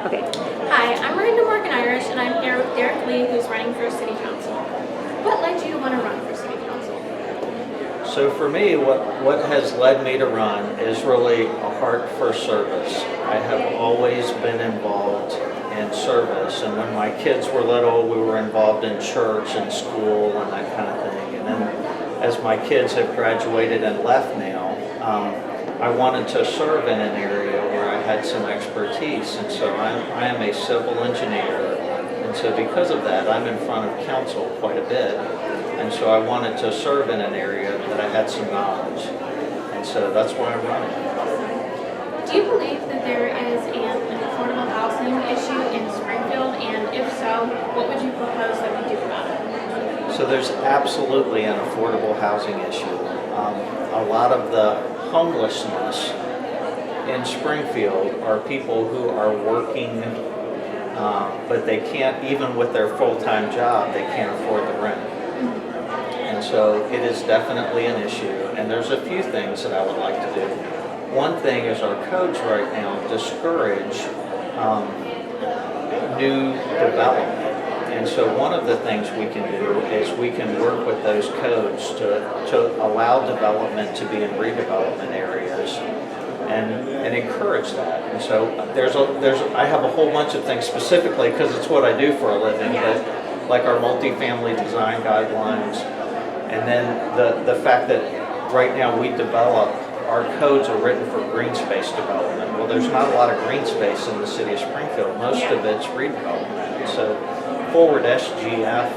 Okay. Hi, I'm Miranda Irish, and I'm here with Derek Lee, who's running for City Council. What led you to want to run for City Council? So for me, what has led me to run is really a heart for service. I have always been involved in service, and when my kids were little, we were involved in church and school and that kind of thing. And then as my kids have graduated and left now, I wanted to serve in an area where I had some expertise, and so I am a civil engineer, and so because of that, I'm in front of council quite a bit, and so I wanted to serve in an area that I had some knowledge, and so that's why I'm running. Do you believe that there is an affordable housing issue in Springfield, and if so, what would you propose that we do about it? So there's absolutely an affordable housing issue. A lot of the homelessness in Springfield are people who are working, but they can't, even with their full-time job, they can't afford the rent. And so it is definitely an issue, and there's a few things that I would like to do. One thing is our codes right now discourage new development. And so one of the things we can do is we can work with those codes to allow development to be in redevelopment areas and encourage that. And so I have a whole bunch of things specifically because it's what I do for a living, but like our multifamily design guidelines, and then the fact that right now we develop, our codes are written for green space development. Well, there's not a lot of green space in the city of Springfield. Most of it's redevelopment. So Forward SGF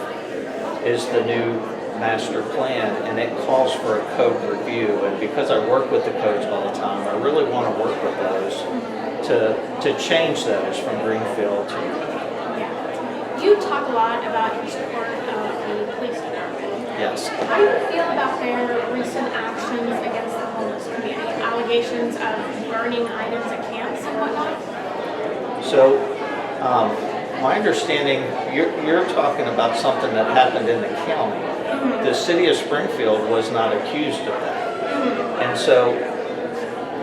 is the new master plan, and it calls for a code review. And because I work with the codes all the time, I really want to work with those to change those from Greenfield to. Yeah. You talk a lot about your support of the police department. Yes. How do you feel about their recent actions against the homeless community? Allegations of burning items at camps and whatnot? So, my understanding, you're talking about something that happened in the county. Mm-hmm. The city of Springfield was not accused of that. Mm-hmm. And so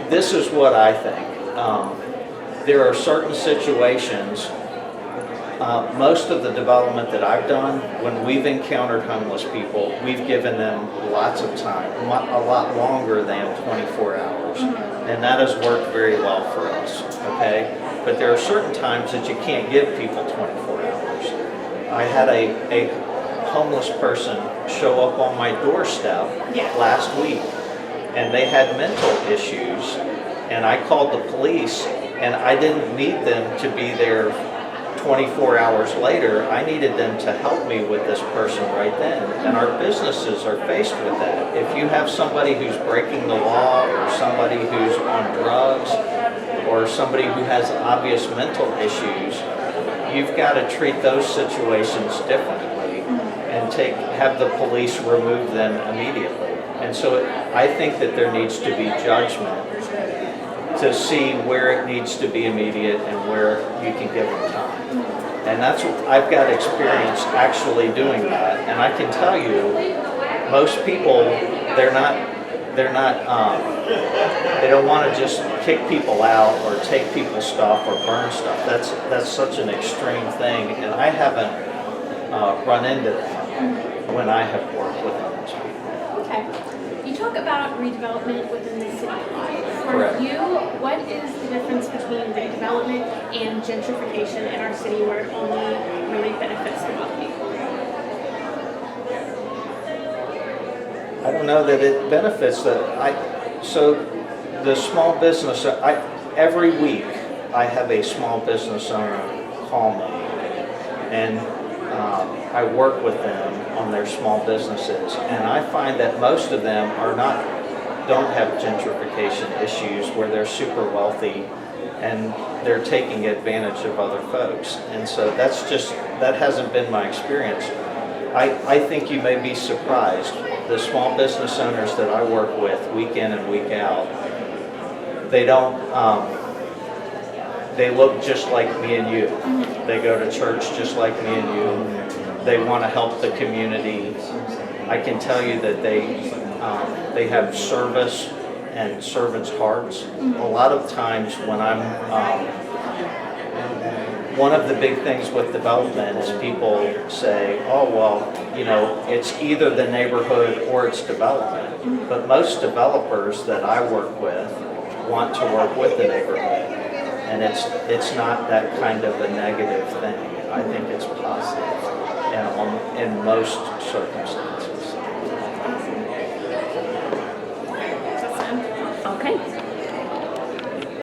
this is what I think. There are certain situations, most of the development that I've done, when we've encountered homeless people, we've given them lots of time, a lot longer than 24 hours. Mm-hmm. And that has worked very well for us, okay? But there are certain times that you can't give people 24 hours. I had a homeless person show up on my doorstep last week, and they had mental issues, and I called the police, and I didn't need them to be there 24 hours later. I needed them to help me with this person right then, and our businesses are faced with that. If you have somebody who's breaking the law, or somebody who's on drugs, or somebody who has obvious mental issues, you've got to treat those situations differently and have the police remove them immediately. And so I think that there needs to be judgment to see where it needs to be immediate and where you can give them time. And that's what I've got experience actually doing that. And I can tell you, most people, they don't want to just kick people out or take people's stuff or burn stuff. That's such an extreme thing, and I haven't run into that when I have worked with homeless people. Okay. You talk about redevelopment within the city. For Correct. you, what is the difference between redevelopment and gentrification in our city where it only really benefits the wealthy? I don't know that it benefits so the small business, every week I have a small business owner call me, and I work with them on their small businesses, and I find that most of them don't have gentrification issues where they're super wealthy and they're taking advantage of other folks. And so that hasn't been my experience. I think you may be surprised. The small business owners that I work with week in and week out, they don't, they look just like me and you. They go to church just like me and you. They want to help the community. I can tell you that they have service and servants' hearts. A lot of times when I'm one of the big things with development is people say, oh, well, you know, it's either the neighborhood or it's development. But most developers that I work with want to work with the neighborhood. And it's not that kind of a negative thing. I think it's positive in most circumstances.